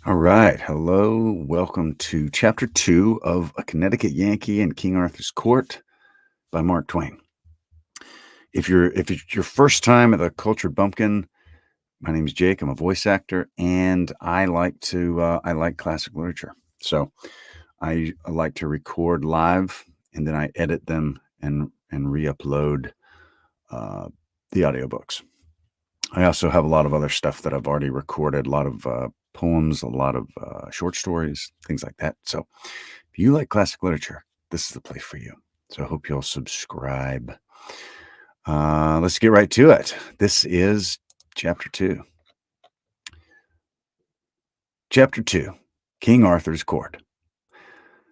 All right. Hello. Welcome to chapter 2 of A Connecticut Yankee in King Arthur's Court by Mark Twain. If it's your first time at the Cultured Bumpkin, my name is Jake. I'm a voice actor, and I like classic literature. So I like to record live, and then I edit them and re-upload the audiobooks. I also have a lot of other stuff that I've already recorded, a lot of poems, a lot of short stories, things like that. So if you like classic literature, this is the place for you. So I hope you'll subscribe. Let's get right to it. This is chapter 2. Chapter 2, King Arthur's Court.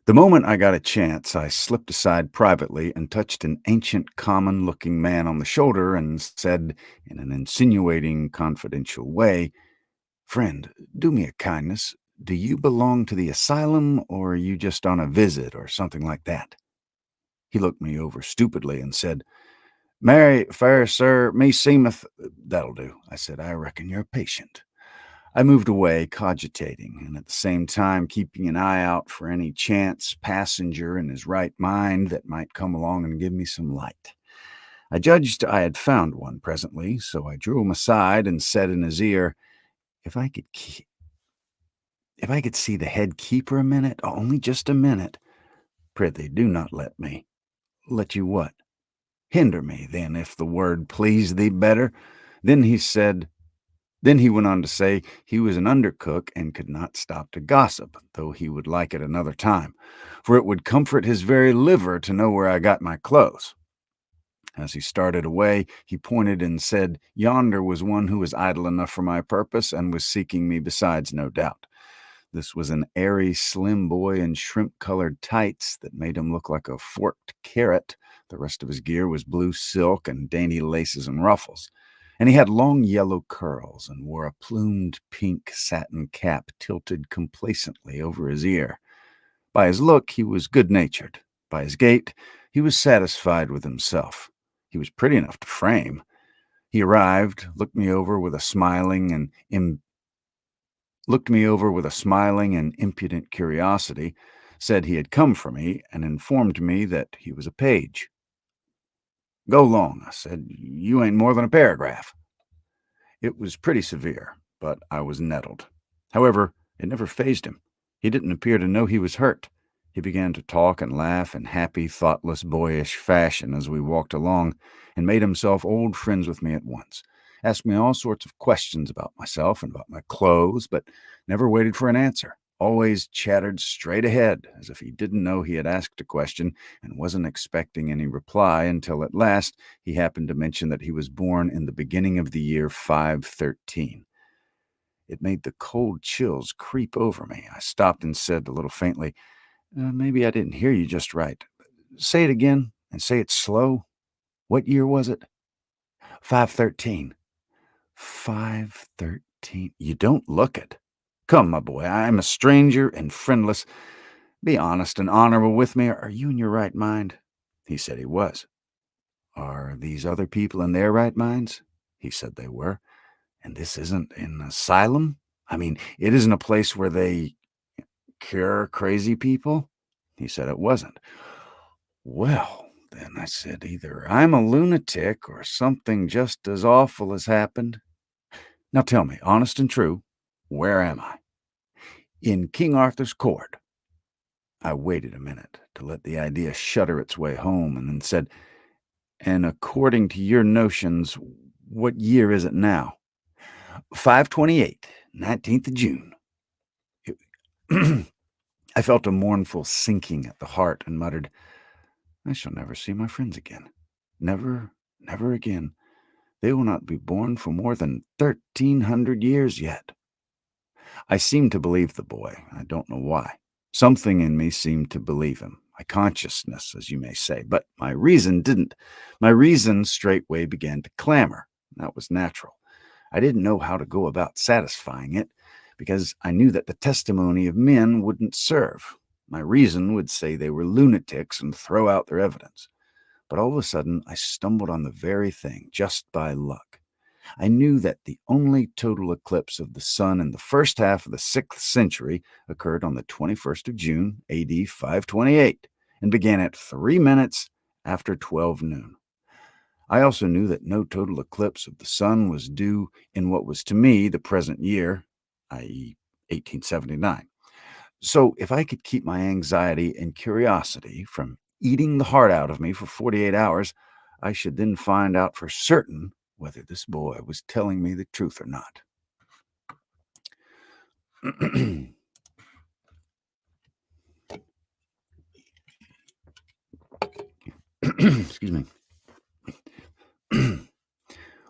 The moment I got a chance, I slipped aside privately and touched an ancient, common-looking man on the shoulder and said in an insinuating, confidential way, "Friend, do me a kindness. Do you belong to the asylum, or are you just on a visit or something like that?" He looked me over stupidly and said, "Marry, fair sir, me seemeth—" "That'll do," I said. "I reckon you're a patient." I moved away, cogitating, and at the same time keeping an eye out for any chance passenger in his right mind that might come along and give me some light. I judged I had found one presently, so I drew him aside and said in his ear, "If I could If I could see the head keeper a minute, only just a minute, prithee do not let me." "Let you what?" "Hinder me, then, if the word please thee better." Then he said, then he went on to say he was an undercook and could not stop to gossip, though he would like it another time, for it would comfort his very liver to know where I got my clothes. As he started away, he pointed and said yonder was one who was idle enough for my purpose and was seeking me besides, no doubt. This was an airy, slim boy in shrimp-colored tights that made him look like a forked carrot. The rest of his gear was blue silk and dainty laces and ruffles, and he had long yellow curls and wore a plumed pink satin cap tilted complacently over his ear. By his look, he was good-natured. By his gait, he was satisfied with himself. He was pretty enough to frame. He arrived, looked me over with a smiling and impudent curiosity, said he had come for me, and informed me that he was a page. "Go long," I said. "You ain't more than a paragraph." It was pretty severe, but I was nettled. However, it never fazed him. He didn't appear to know he was hurt. He began to talk and laugh in happy, thoughtless, boyish fashion as we walked along, and made himself old friends with me at once. Asked me all sorts of questions about myself and about my clothes, but never waited for an answer. Always chattered straight ahead, as if he didn't know he had asked a question and wasn't expecting any reply, until at last he happened to mention that he was born in the beginning of the year 513. It made the cold chills creep over me. I stopped and said a little faintly, "Maybe I didn't hear you just right. Say it again, and say it slow. What year was it?" 513. 513. You don't look it. Come, my boy, I'm a stranger and friendless. Be honest and honorable with me. Are you in your right mind?" He said he was. "Are these other people in their right minds?" He said they were. "And this isn't an asylum? I mean, it isn't a place where they cure crazy people?" He said it wasn't. "Well, then," I said, "either I'm a lunatic or something just as awful has happened. Now tell me, honest and true, where am I?" "In King Arthur's court." I waited a minute to let the idea shudder its way home, and then said, "And according to your notions, what year is it now?" 528, 19th of June. It- I felt a mournful sinking at the heart and muttered, "I shall never see my friends again. Never, never again. They will not be born for more than 1,300 years yet." I seemed to believe the boy. I don't know why. Something in me seemed to believe him. My consciousness, as you may say. But my reason didn't. My reason straightway began to clamor. That was natural. I didn't know how to go about satisfying it, because I knew that the testimony of men wouldn't serve. My reason would say they were lunatics and throw out their evidence. But all of a sudden, I stumbled on the very thing, just by luck. I knew that the only total eclipse of the sun in the first half of the 6th century occurred on the 21st of June, AD 528, and began at 3 minutes after 12 noon. I also knew that no total eclipse of the sun was due in what was to me the present year, i.e., 1879. So, if I could keep my anxiety and curiosity from eating the heart out of me for 48 hours, I should then find out for certain whether this boy was telling me the truth or not. Excuse me.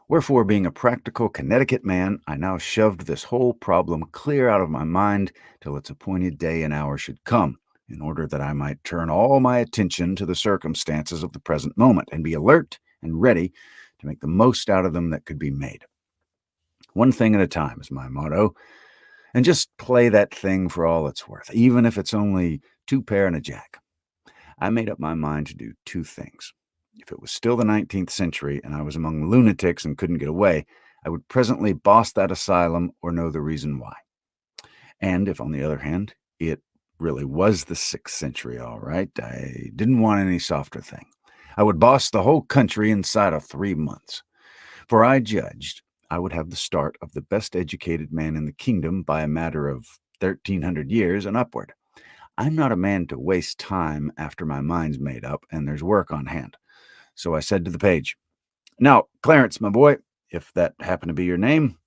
Wherefore, being a practical Conneticut man, I now shoved this whole problem clear out of my mind till its appointed day and hour should come, in order that I might turn all my attention to the circumstances of the present moment and be alert and ready to make the most out of them that could be made. One thing at a time is my motto, and just play that thing for all it's worth, even if it's only 2 pair and a jack. I made up my mind to do 2 things. If it was still the 19th century and I was among lunatics and couldn't get away, I would presently boss that asylum or know the reason why. And if, on the other hand, it really was the 6th century, all right, I didn't want any softer thing. I would boss the whole country inside of 3 months. For I judged I would have the start of the best educated man in the kingdom by a matter of 1,300 years and upward. I'm not a man to waste time after my mind's made up and there's work on hand. So I said to the page, "Now, Clarence, my boy, if that happened to be your name,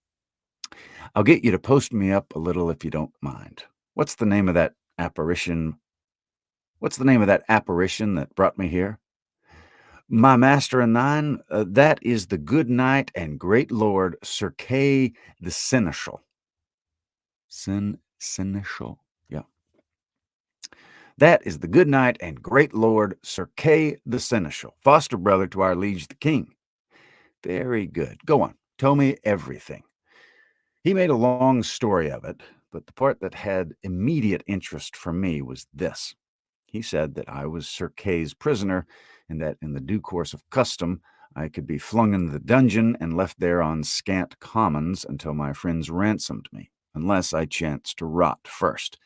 I'll get you to post me up a little if you don't mind. What's the name of that apparition? What's the name of that apparition that brought me here?" "My master and thine, that is the good knight and great lord Sir Kay the Seneschal." Seneschal, yeah. "That is the good knight and great lord Sir Kay the Seneschal, foster brother to our liege the king." "Very good. Go on. Tell me everything." He made a long story of it, but the part that had immediate interest for me was this. He said that I was Sir Kay's prisoner, and that in the due course of custom I could be flung into the dungeon and left there on scant commons until my friends ransomed me, unless I chanced to rot first.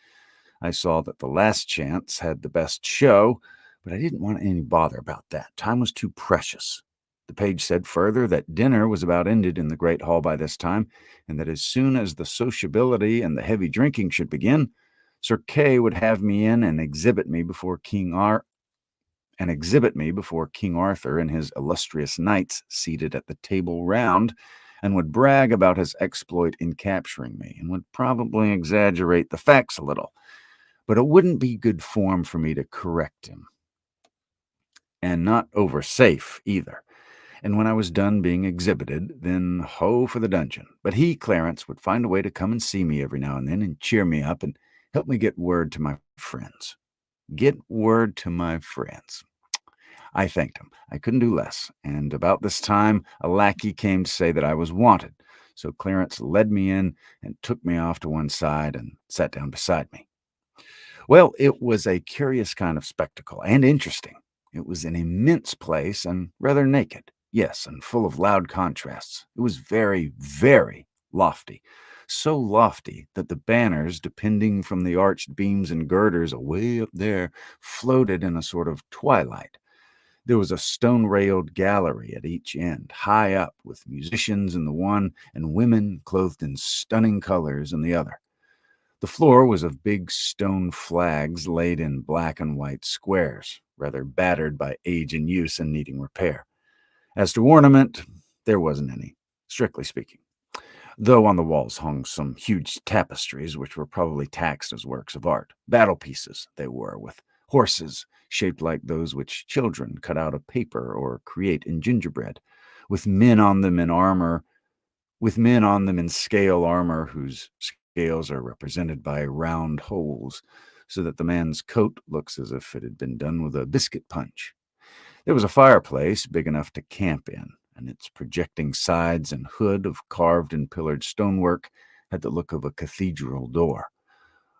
I saw that the last chance had the best show, but I didn't want any bother about that. Time was too precious. The page said further that dinner was about ended in the great hall by this time, and that as soon as the sociability and the heavy drinking should begin, Sir Kay would have me in and exhibit me before King Arthur and his illustrious knights seated at the table round, and would brag about his exploit in capturing me, and would probably exaggerate the facts a little. But it wouldn't be good form for me to correct him, and not over safe either. And when I was done being exhibited, then ho for the dungeon. But he, Clarence, would find a way to come and see me every now and then and cheer me up and help me get word to my friends. Get word to my friends. I thanked him. I couldn't do less. And about this time, a lackey came to say that I was wanted. So Clarence led me in and took me off to one side and sat down beside me. Well, it was a curious kind of spectacle and interesting. It was an immense place and rather naked, yes, and full of loud contrasts. It was very, very lofty. So lofty that the banners, depending from the arched beams and girders away up there, floated in a sort of twilight. There was a stone-railed gallery at each end, high up, with musicians in the one and women clothed in stunning colors in the other. The floor was of big stone flags laid in black and white squares, rather battered by age and use and needing repair. As to ornament, there wasn't any, strictly speaking, though on the walls hung some huge tapestries which were probably taxed as works of art. Battle pieces they were, with horses shaped like those which children cut out of paper or create in gingerbread, with men on them in armor, with men on them in scale armor whose scales are represented by round holes, so that the man's coat looks as if it had been done with a biscuit punch. There was a fireplace big enough to camp in, and its projecting sides and hood of carved and pillared stonework had the look of a cathedral door.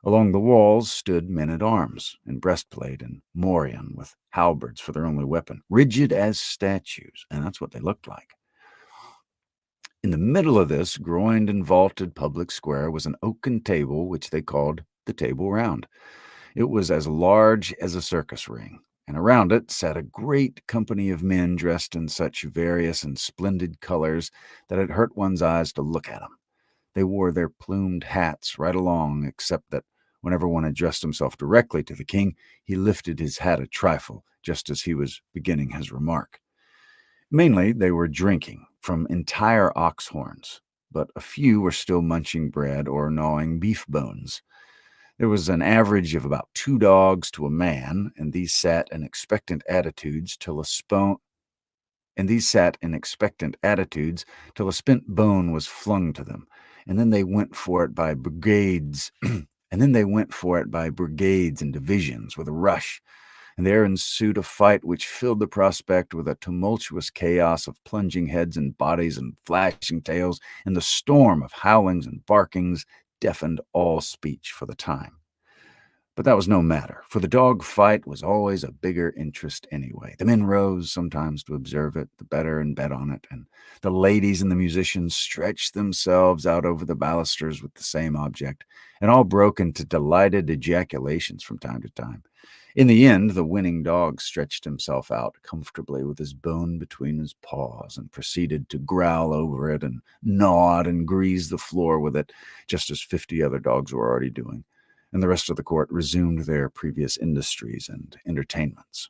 Along the walls stood men-at-arms in breastplate and morion, with halberds for their only weapon, rigid as statues, and that's what they looked like. In the middle of this groined and vaulted public square was an oaken table, which they called the Table Round. It was as large as a circus ring, and around it sat a great company of men dressed in such various and splendid colors that it hurt one's eyes to look at them. They wore their plumed hats right along, except that whenever one addressed himself directly to the king, he lifted his hat a trifle, just as he was beginning his remark. Mainly, they were drinking from entire ox horns, but a few were still munching bread or gnawing beef bones. There was an average of about 2 dogs to a man, and these sat in expectant attitudes till a spent bone was flung to them, and then they went for it by brigades, and divisions with a rush, and there ensued a fight which filled the prospect with a tumultuous chaos of plunging heads and bodies and flashing tails, and the storm of howlings and barkings deafened all speech for the time. But that was no matter, for the dog fight was always a bigger interest anyway. The men rose sometimes to observe it, the better, and bet on it, and the ladies and the musicians stretched themselves out over the balusters with the same object, and all broke into delighted ejaculations from time to time. In the end, the winning dog stretched himself out comfortably with his bone between his paws and proceeded to growl over it and gnaw it and grease the floor with it, just as 50 other dogs were already doing, and the rest of the court resumed their previous industries and entertainments.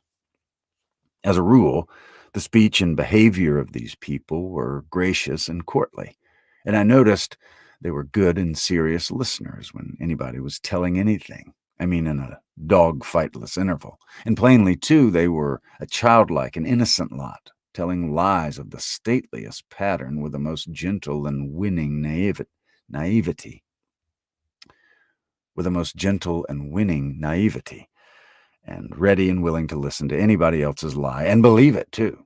As a rule, the speech and behavior of these people were gracious and courtly, and I noticed they were good and serious listeners when anybody was telling anything. I mean, in a dog-fightless interval. And plainly, too, they were a childlike and innocent lot, telling lies of the stateliest pattern with the most gentle and winning naivety. And ready and willing to listen to anybody else's lie and believe it, too.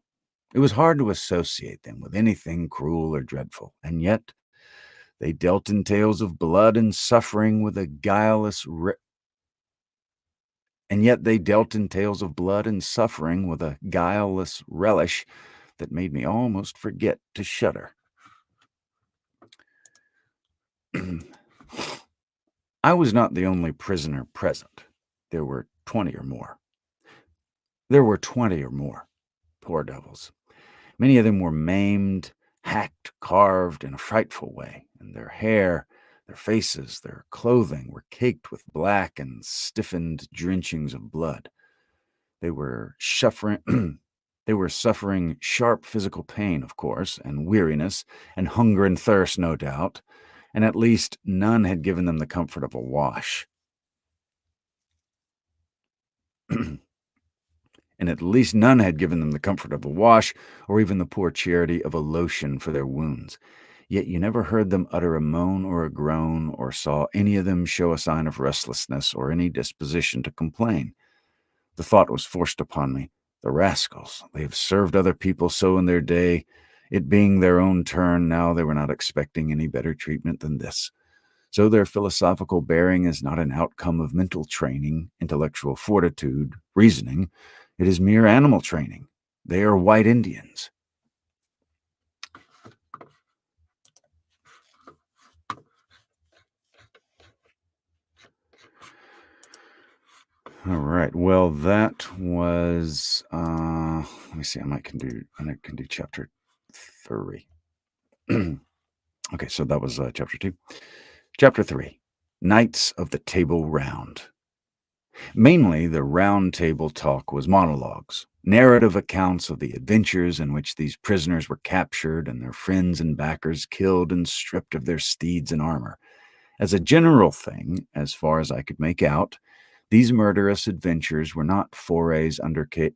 It was hard to associate them with anything cruel or dreadful, and yet they dealt in tales of blood and suffering with a guileless relish that made me almost forget to shudder. I was not the only prisoner present. There were 20 or more. Poor devils. Many of them were maimed, hacked, carved in a frightful way, and their hair, their faces, their clothing were caked with black and stiffened drenchings of blood. They were suffering sharp physical pain, of course, and weariness, and hunger and thirst, no doubt, and at least none had given them the comfort of a wash. Or even the poor charity of a lotion for their wounds. Yet you never heard them utter a moan or a groan, or saw any of them show a sign of restlessness or any disposition to complain. The thought was forced upon me. The rascals, they have served other people so in their day. It being their own turn now, they were not expecting any better treatment than this. So their philosophical bearing is not an outcome of mental training, intellectual fortitude, reasoning. It is mere animal training. They are white Indians. All right. Well, that was. Let me see. I can do chapter 3. Okay, so that was chapter 2. Chapter 3. Knights of the Table Round. Mainly, the round table talk was monologues, narrative accounts of the adventures in which these prisoners were captured and their friends and backers killed and stripped of their steeds and armor. As a general thing, as far as I could make out, these murderous adventures were not forays undertaken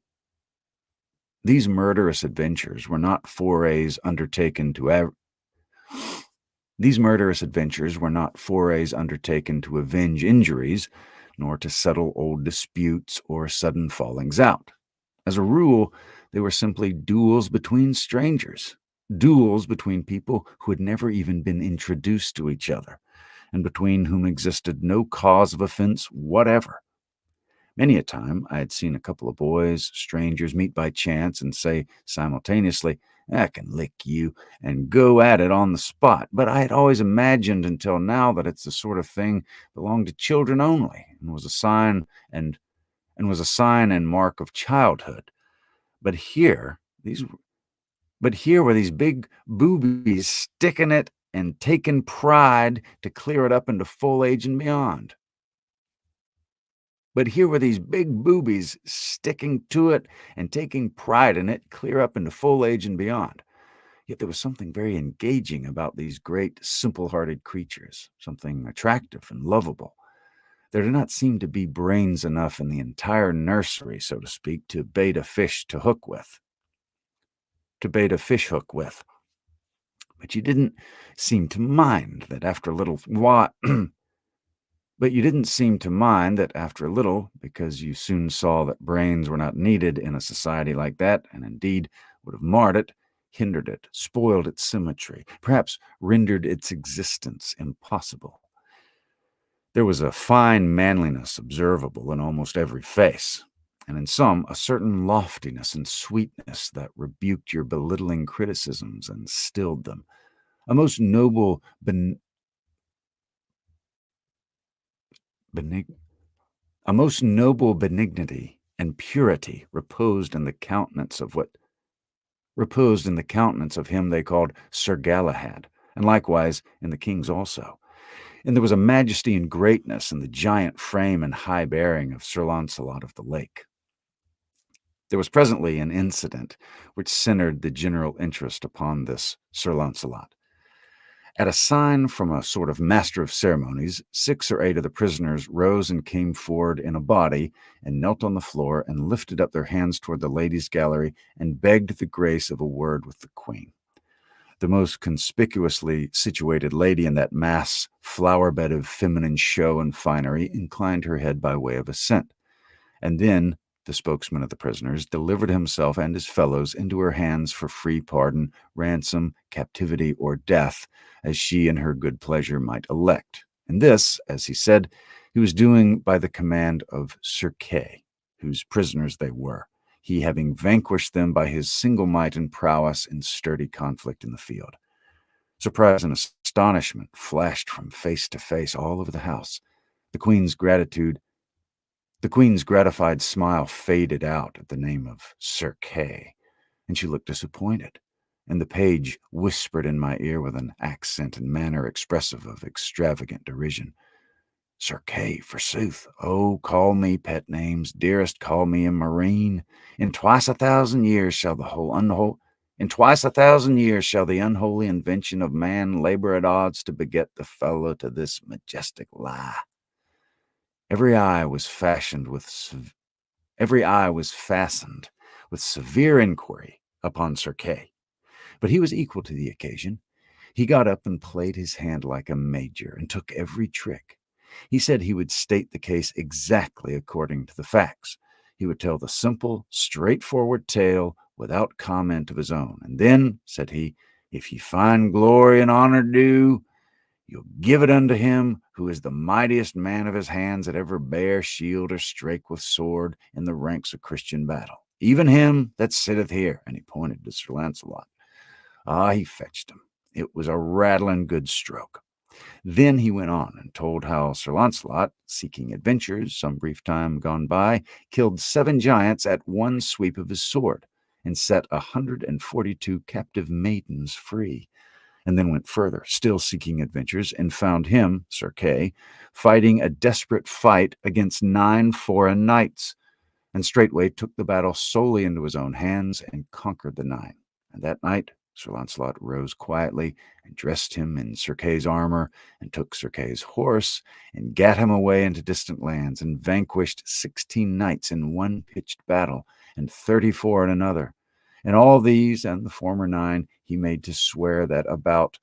to avenge injuries, nor to settle old disputes or sudden fallings out. As a rule, they were simply duels between strangers, duels between people who had never even been introduced to each other, and between whom existed no cause of offense whatever. Many a time I had seen a couple of boys, strangers, meet by chance and say simultaneously, I can lick you, and go at it on the spot. But I had always imagined until now that it's the sort of thing belonged to children only, and was a sign and mark of childhood. But these here were these big boobies sticking it and taking pride to clear it up into full age and beyond. But here were these big boobies sticking to it and taking pride in it clear up into full age and beyond. Yet there was something very engaging about these great, simple-hearted creatures, something attractive and lovable. There did not seem to be brains enough in the entire nursery, so to speak, to bait a fish hook with. But you didn't seem to mind that after a little while. But you didn't seem to mind that after a little, because you soon saw that brains were not needed in a society like that, and indeed would have marred it, hindered it, spoiled its symmetry, perhaps rendered its existence impossible. There was a fine manliness observable in almost every face, and in some a certain loftiness and sweetness that rebuked your belittling criticisms and stilled them. A most noble benig- A most noble benignity and purity reposed in the countenance of him they called Sir Galahad, and likewise in the king's also. And there was a majesty and greatness in the giant frame and high bearing of Sir Launcelot of the Lake. There was presently an incident which centered the general interest upon this Sir Launcelot. At a sign from a sort of master of ceremonies, 6 or 8 of the prisoners rose and came forward in a body, and knelt on the floor, and lifted up their hands toward the ladies' gallery, and begged the grace of a word with the queen. The most conspicuously situated lady in that mass flower bed of feminine show and finery inclined her head by way of assent, and then the spokesman of the prisoners delivered himself and his fellows into her hands for free pardon, ransom, captivity, or death, as she in her good pleasure might elect. And this, as he said, he was doing by the command of Sir Kay, whose prisoners they were, he having vanquished them by his single might and prowess in sturdy conflict in the field. Surprise and astonishment flashed from face to face all over the house. The Queen's gratified smile faded out at the name of Sir Kay, and she looked disappointed, and the page whispered in my ear with an accent and manner expressive of extravagant derision. Sir Kay, forsooth. Oh, call me pet names, dearest, call me a marine. In twice a thousand years shall the unholy invention of man labor at odds to beget the fellow to this majestic lie. Every eye was fastened with severe inquiry upon Sir Kay, but he was equal to the occasion. He got up and played his hand like a major, and took every trick. He said he would state the case exactly according to the facts. He would tell the simple, straightforward tale without comment of his own. And then, said he, if ye find glory and honor due, you'll give it unto him who is the mightiest man of his hands that ever bare shield or strake with sword in the ranks of Christian battle. Even him that sitteth here. And he pointed to Sir Launcelot. He fetched him. It was a rattling good stroke. Then he went on and told how Sir Launcelot, seeking adventures some brief time gone by, killed 7 giants at one sweep of his sword, and set 142 captive maidens free, and then went further, still seeking adventures, and found him, Sir Kay, fighting a desperate fight against 9 foreign knights, and straightway took the battle solely into his own hands, and conquered the 9. And that night Sir Launcelot rose quietly, and dressed him in Sir Kay's armor, and took Sir Kay's horse, and gat him away into distant lands, and vanquished 16 knights in one pitched battle, and 34 in another. And all these, and the former 9, he made to swear that about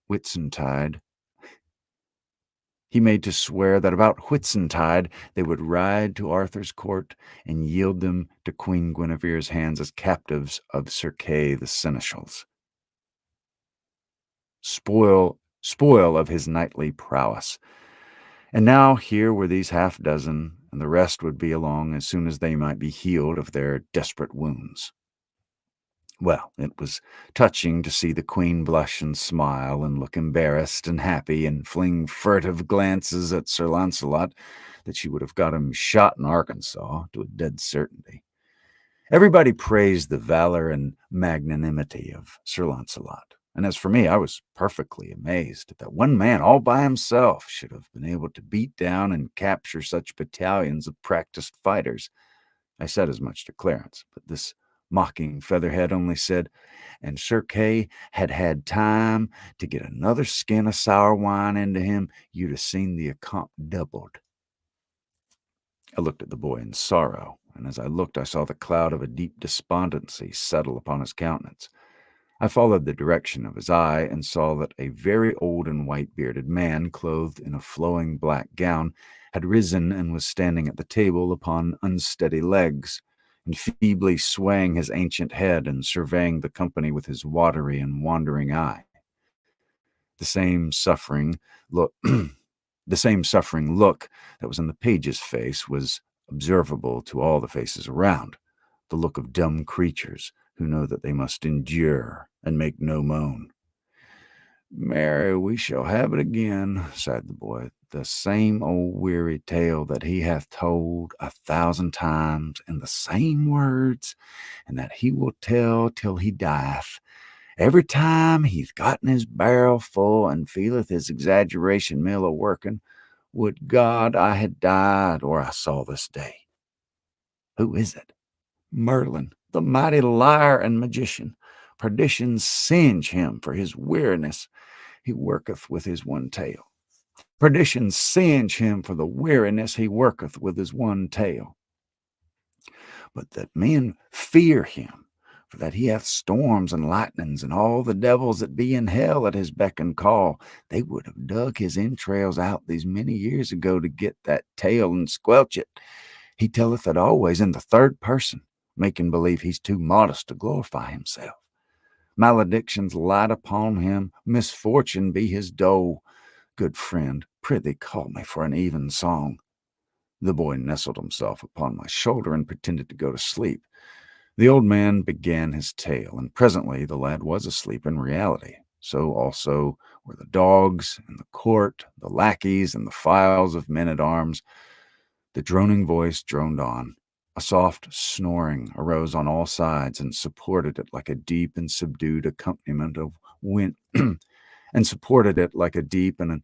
Whitsuntide they would ride to Arthur's court, and yield them to Queen Guinevere's hands as captives of Sir Kay the seneschal's. Spoil of his knightly prowess. And now here were these 6, and the rest would be along as soon as they might be healed of their desperate wounds. Well, it was touching to see the queen blush and smile and look embarrassed and happy and fling furtive glances at Sir Launcelot that she would have got him shot in Arkansas to a dead certainty. Everybody praised the valor and magnanimity of Sir Launcelot. And as for me, I was perfectly amazed that one man all by himself should have been able to beat down and capture such battalions of practiced fighters. I said as much to Clarence, but this mocking featherhead only said, and Sir Kay had had time to get another skin of sour wine into him, you'd have seen the account doubled. I looked at the boy in sorrow, and as I looked, I saw the cloud of a deep despondency settle upon his countenance. I followed the direction of his eye and saw that a very old and white-bearded man, clothed in a flowing black gown, had risen and was standing at the table upon unsteady legs, and feebly swaying his ancient head and surveying the company with his watery and wandering eye. The same suffering look The same suffering look that was in the page's face was observable to all the faces around, the look of dumb creatures who know that they must endure and make no moan. "Marry, we shall have it again," sighed the boy, "the same old weary tale that he hath told 1,000 times in the same words, and that he will tell till he dieth. Every time he's gotten his barrel full and feeleth his exaggeration mill a-working, would God I had died or I saw this day." Who is it? Merlin, the mighty liar and magician. Perdition singe him for his weariness he worketh with his one tail. Perdition singe him for the weariness he worketh with his one tail. But that men fear him, for that he hath storms and lightnings and all the devils that be in hell at his beck and call. They would have dug his entrails out these many years ago to get that tail and squelch it. He telleth it always in the third person, making believe he's too modest to glorify himself. Maledictions light upon him, misfortune be his dole. Good friend, prithee call me for an even song. The boy nestled himself upon my shoulder and pretended to go to sleep. The old man began his tale, and presently the lad was asleep in reality. So also were the dogs and the court, the lackeys and the files of men-at-arms. The droning voice droned on. A soft snoring arose on all sides and supported it like a deep and subdued accompaniment of wind, and supported it like a deep and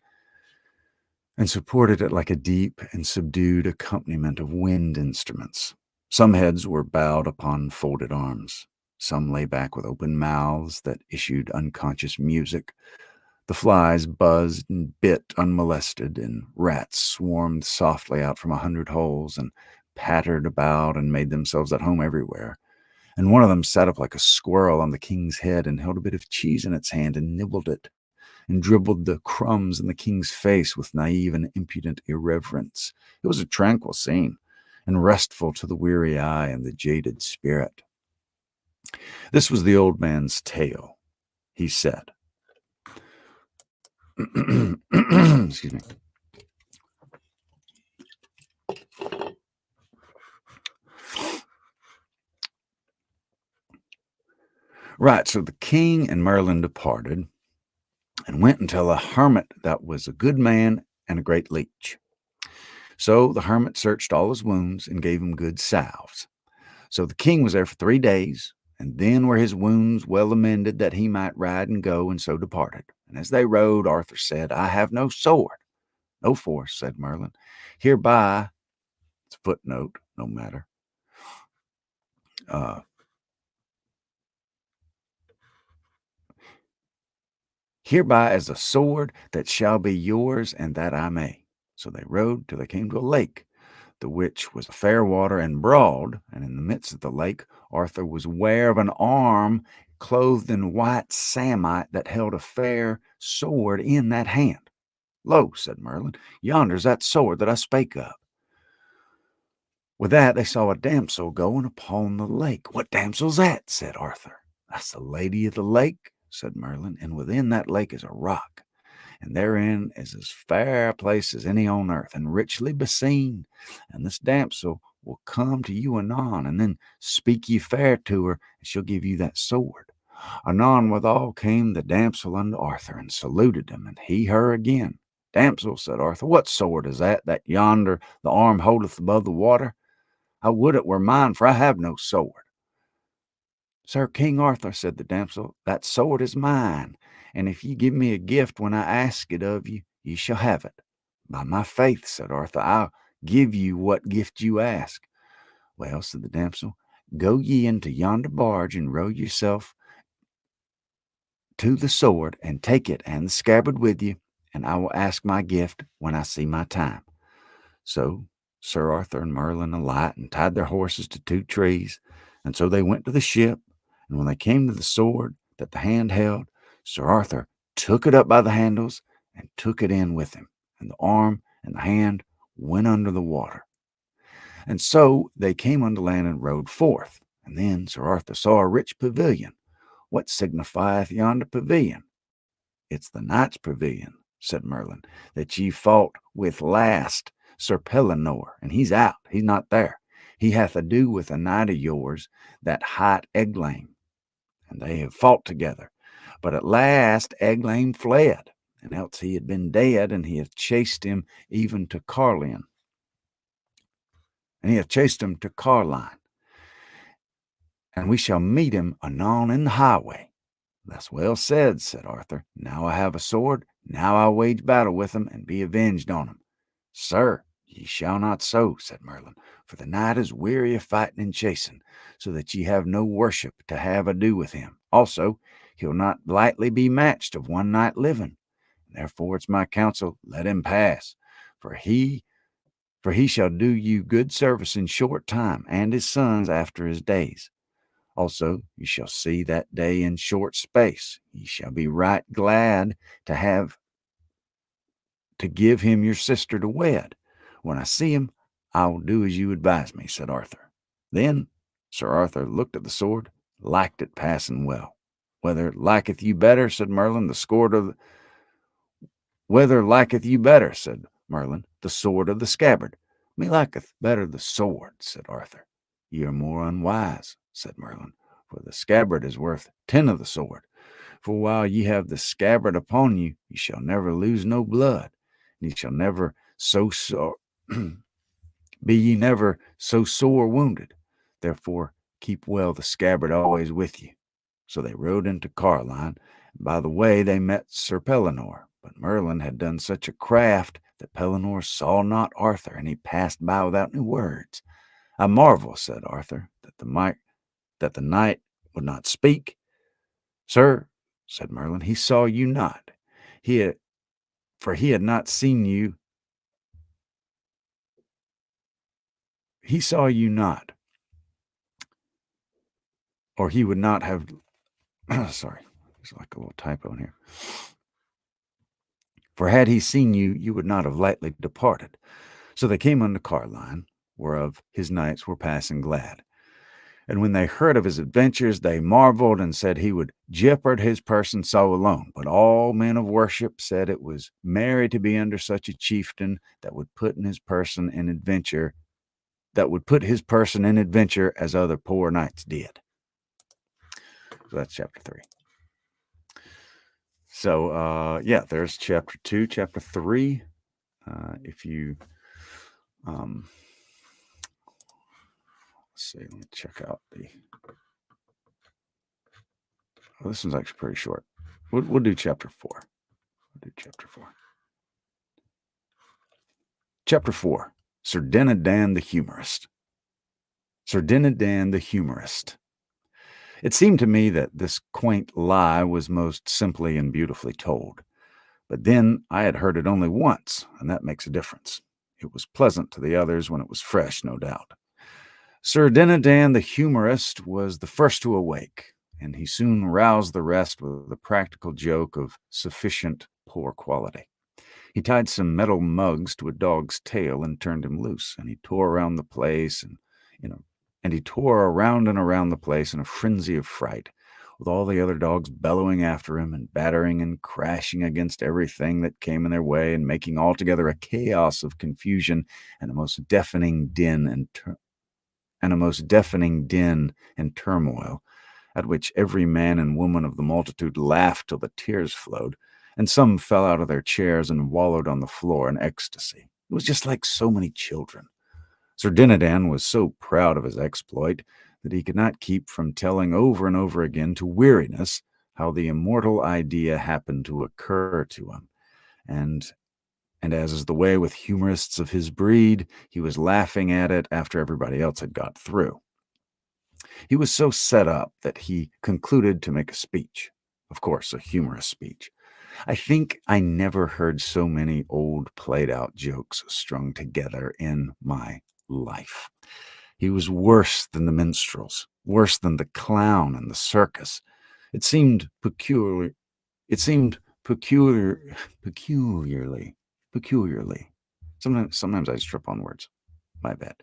subdued accompaniment of wind instruments. Some heads were bowed upon folded arms. Some lay back with open mouths that issued unconscious music. The flies buzzed and bit unmolested, and rats swarmed softly out from 100 holes and pattered about and made themselves at home everywhere. And one of them sat up like a squirrel on the king's head and held a bit of cheese in its hand and nibbled it, and dribbled the crumbs in the king's face with naive and impudent irreverence. It was a tranquil scene, and restful to the weary eye and the jaded spirit. This was the old man's tale. He said, excuse me. Right, so the king and Merlin departed, and went until a hermit that was a good man and a great leech. So the hermit searched all his wounds and gave him good salves. So the king was there for 3 days, and then were his wounds well amended that he might ride and go, and so departed. And as they rode, Arthur said, "I have no sword." "No force," said Merlin. "Hereby," it's a footnote, no matter, uh, "hereby is a sword that shall be yours, and that I may." So they rode till they came to a lake, the which was fair water and broad, and in the midst of the lake Arthur was ware of an arm clothed in white samite that held a fair sword in that hand. "Lo," said Merlin, "yonder's that sword that I spake of." With that they saw a damsel going upon the lake. "What damsel's that?" said Arthur. "That's the lady of the lake," said Merlin, "and within that lake is a rock, and therein is as fair a place as any on earth, and richly beseen. And this damsel will come to you anon, and then speak ye fair to her, and she'll give you that sword. Anon withal came the damsel unto Arthur, and saluted him, and he her again. Damsel, said Arthur, what sword is that yonder the arm holdeth above the water? I would it were mine, for I have no sword. Sir King Arthur, said the damsel, that sword is mine, and if ye give me a gift when I ask it of you, ye shall have it. By my faith, said Arthur, I'll give you what gift you ask. Well, said the damsel, go ye into yonder barge, and row yourself to the sword, and take it and the scabbard with you, and I will ask my gift when I see my time. So Sir Arthur and Merlin alight, and tied their horses to 2 trees, and so they went to the ship. And when they came to the sword that the hand held, Sir Arthur took it up by the handles, and took it in with him, and the arm and the hand went under the water. And so they came unto land, and rode forth. And then Sir Arthur saw a rich pavilion. What signifieth yonder pavilion? It's the knight's pavilion, said Merlin, that ye fought with last, Sir Pellinore, and he's out, he's not there. He hath ado with a knight of yours, that hight Eglaine, and they have fought together. But at last Eglaine fled, and else he had been dead, and he hath chased him even to Carlion. And he hath chased him to Carline, and we shall meet him anon in the highway. That's well said, said Arthur. Now I have a sword, now I'll wage battle with him, and be avenged on him. Sir, ye shall not so, said Merlin, for the knight is weary of fighting and chasing, so that ye have no worship to have ado with him. Also, he'll not lightly be matched of one night living. Therefore it's my counsel, let him pass, for he shall do you good service in short time, and his sons after his days. Also, you shall see that day in short space. Ye shall be right glad to give him your sister to wed. When I see him, I will do as you advise me, said Arthur. Then Sir Arthur looked at the sword, liked it passing well. Whether liketh you better, said Merlin, the sword of the scabbard? Me liketh better the sword, said Arthur. Ye are more unwise, said Merlin, for the scabbard is worth 10 of the sword. For while ye have the scabbard upon you, ye shall never lose no blood, and ye shall never be ye never so sore wounded. Therefore keep well the scabbard always with you. So they rode into Carline, and by the way they met Sir Pellinore. But Merlin had done such a craft that Pellinore saw not Arthur, and he passed by without any words. I marvel, said Arthur, that the knight would not speak. Sir, said Merlin, he saw you not. For he had not seen you. He saw you not, or he would not have. Sorry, there's like a little typo in here. For had he seen you, you would not have lightly departed. So they came unto Carline, whereof his knights were passing glad. And when they heard of his adventures, they marveled, and said he would jeopard his person so alone. But all men of worship said it was merry to be under such a chieftain that would put his person in adventure as other poor knights did. So that's chapter 3. So there's chapter 2. Chapter 3, if you let's see, let me check out this one's actually pretty short. We'll do chapter 4. Chapter 4, Sir Dinadan the Humorist. Sir Dinadan the Humorist. It seemed to me that this quaint lie was most simply and beautifully told. But then I had heard it only once, and that makes a difference. It was pleasant to the others when it was fresh, no doubt. Sir Dinadan the Humorist was the first to awake, and he soon roused the rest with a practical joke of sufficient poor quality. He tied some metal mugs to a dog's tail and turned him loose, and he tore around the place in a frenzy of fright, with all the other dogs bellowing after him and battering and crashing against everything that came in their way, and making altogether a chaos of confusion and a most deafening din and a most deafening din and turmoil, at which every man and woman of the multitude laughed till the tears flowed, and some fell out of their chairs and wallowed on the floor in ecstasy. It was just like so many children. Sir Dinadan was so proud of his exploit that he could not keep from telling over and over again to weariness how the immortal idea happened to occur to him. And and as is the way with humorists of his breed, he was laughing at it after everybody else had got through. He was so set up that he concluded to make a speech. Of course, a humorous speech. I think I never heard so many old played out jokes strung together in my life. He was worse than the minstrels, worse than the clown in the circus. It seemed peculiar. It seemed peculiar, peculiarly. Sometimes I strip on words. My bad.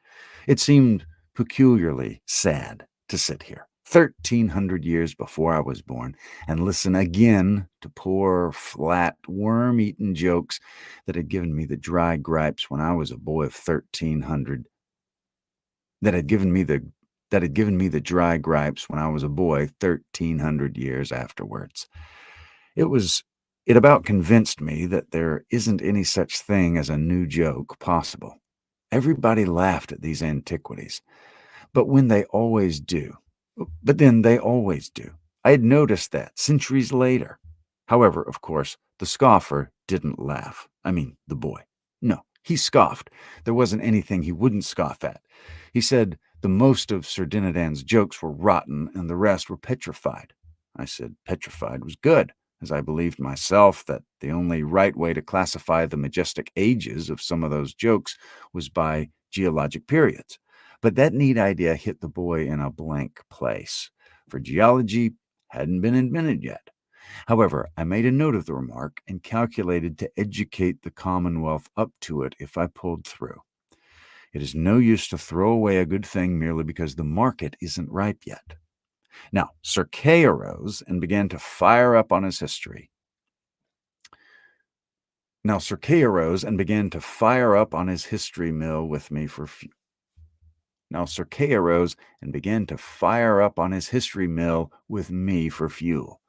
It seemed peculiarly sad to sit here, 1,300 years before I was born, and listen again to poor, flat, worm-eaten jokes that had given me the dry gripes when I was a boy of 1,300. That had given me the dry gripes when I was a boy 1,300 years afterwards. It was it about convinced me that there isn't any such thing as a new joke possible. Everybody laughed at these antiquities, but when they always do. But then they always do. I had noticed that centuries later. However, of course, the scoffer didn't laugh. I mean, the boy. No, he scoffed. There wasn't anything he wouldn't scoff at. He said the most of Sir Dinadan's jokes were rotten and the rest were petrified. I said petrified was good, as I believed myself that the only right way to classify the majestic ages of some of those jokes was by geologic periods. But that neat idea hit the boy in a blank place, for geology hadn't been invented yet. However, I made a note of the remark and calculated to educate the Commonwealth up to it if I pulled through. It is no use to throw away a good thing merely because the market isn't ripe yet. Now, Sir Kay arose and began to fire up on his history. Mill with me for Now Sir Kay arose and began to fire up on his history mill with me for fuel.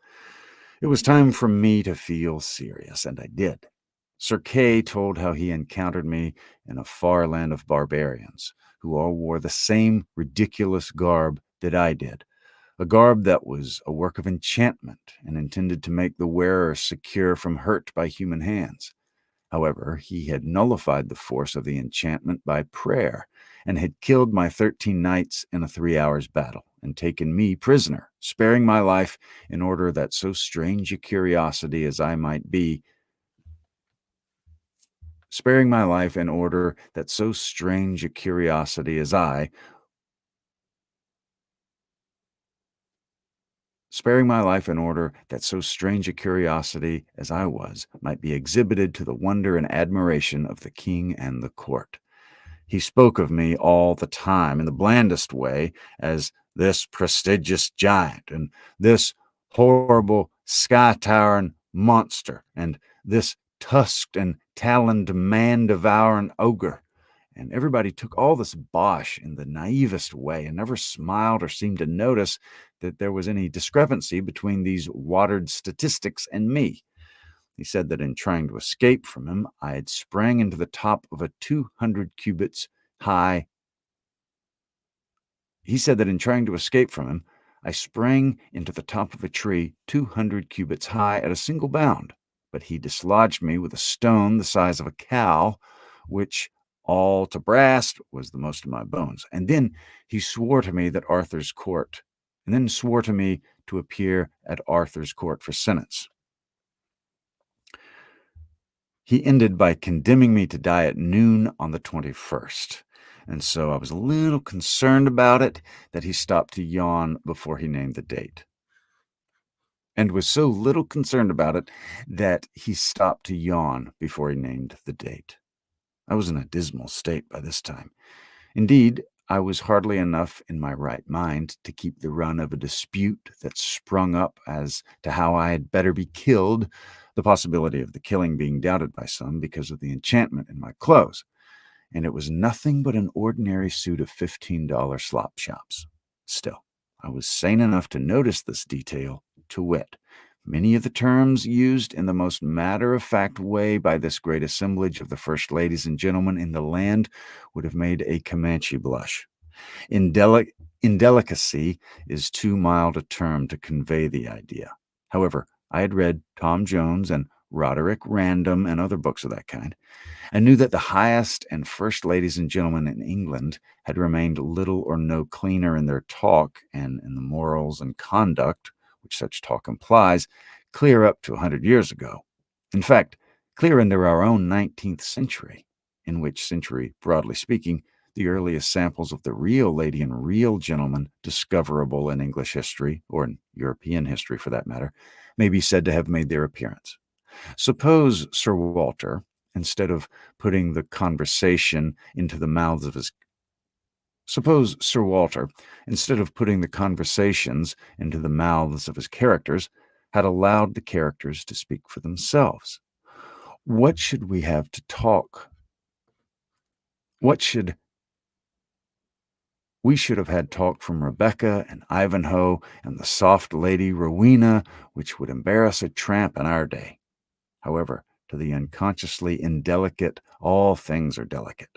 It was time for me to feel serious, and I did. Sir Kay told how he encountered me in a far land of barbarians, who all wore the same ridiculous garb that I did, a garb that was a work of enchantment and intended to make the wearer secure from hurt by human hands. However, he had nullified the force of the enchantment by prayer, and had killed my 13 knights in a 3 hours battle, and taken me prisoner, sparing my life in order that so strange a curiosity as I might be, sparing my life in order that so strange a curiosity as I, sparing my life in order that so strange a curiosity as I was might be exhibited to the wonder and admiration of the king and the court. He spoke of me all the time in the blandest way as this prestigious giant, and this horrible sky-towering monster, and this tusked and taloned man-devouring ogre. And everybody took all this bosh in the naivest way and never smiled or seemed to notice that there was any discrepancy between these watered statistics and me. He said that in trying to escape from him, I had sprang into the top of a 200 cubits high. He said that in trying to escape from him, I sprang into the top of a tree 200 cubits high at a single bound, but he dislodged me with a stone the size of a cow, which all to brast was the most of my bones. And then he swore to me that Arthur's court, and then swore to me to appear at Arthur's court for sentence. He ended by condemning me to die at noon on the 21st. And so I was a little concerned about it that he stopped to yawn before he named the date. And was so little concerned about it that he stopped to yawn before he named the date. I was in a dismal state by this time. Indeed, I was hardly enough in my right mind to keep the run of a dispute that sprung up as to how I had better be killed, the possibility of the killing being doubted by some because of the enchantment in my clothes. and it was nothing but an ordinary suit of $15 slop shops. Still, I was sane enough to notice this detail, to wit, many of the terms used in the most matter-of-fact way by this great assemblage of the first ladies and gentlemen in the land would have made a Comanche blush. Indelicacy is too mild a term to convey the idea. However, I had read Tom Jones and Roderick Random and other books of that kind, and knew that the highest and first ladies and gentlemen in England had remained little or no cleaner in their talk and in the morals and conduct which such talk implies, clear up to 100 years ago. In fact, clear into our own 19th century, in which century, broadly speaking, the earliest samples of the real lady and real gentleman discoverable in English history, or in European history for that matter, may be said to have made their appearance. Suppose Sir Walter, instead of putting the conversation into the mouths of his Suppose Sir Walter, instead of putting the conversations into the mouths of his characters, had allowed the characters to speak for themselves. What should we have to talk? What should We should have had talk from Rebecca and Ivanhoe and the soft lady Rowena, which would embarrass a tramp in our day. However, to the unconsciously indelicate, all things are delicate.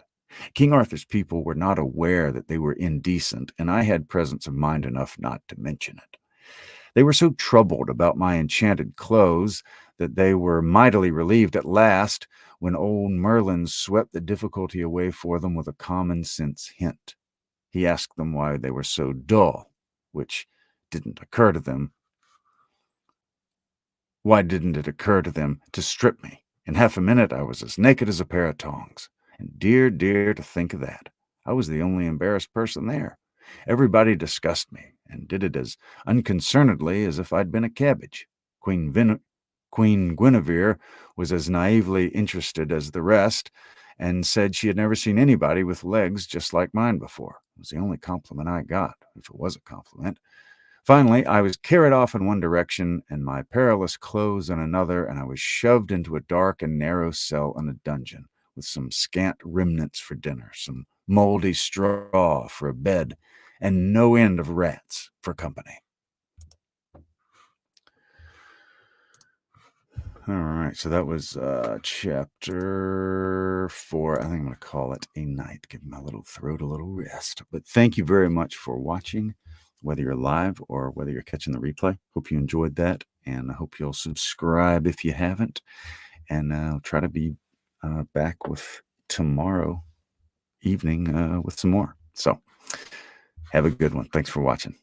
King Arthur's people were not aware that they were indecent, and I had presence of mind enough not to mention it. They were so troubled about my enchanted clothes that they were mightily relieved at last when old Merlin swept the difficulty away for them with a common-sense hint. He asked them why they were so dull, which didn't occur to them. Why didn't it occur to them to strip me? In half a minute, I was as naked as a pair of tongs. And dear, dear, to think of that. I was the only embarrassed person there. Everybody discussed me, and did it as unconcernedly as if I'd been a cabbage. Queen Guinevere was as naively interested as the rest, and said she had never seen anybody with legs just like mine before. It was the only compliment I got, if it was a compliment. Finally, I was carried off in one direction and my perilous clothes in another, and I was shoved into a dark and narrow cell in a dungeon, with some scant remnants for dinner, some moldy straw for a bed, and no end of rats for company. All right, so that was chapter 4. I think I'm going to call it a night, give my little throat a little rest. But thank you very much for watching, whether you're live or whether you're catching the replay. Hope you enjoyed that, and I hope you'll subscribe if you haven't. And I'll try to be back with tomorrow evening with some more. So have a good one. Thanks for watching.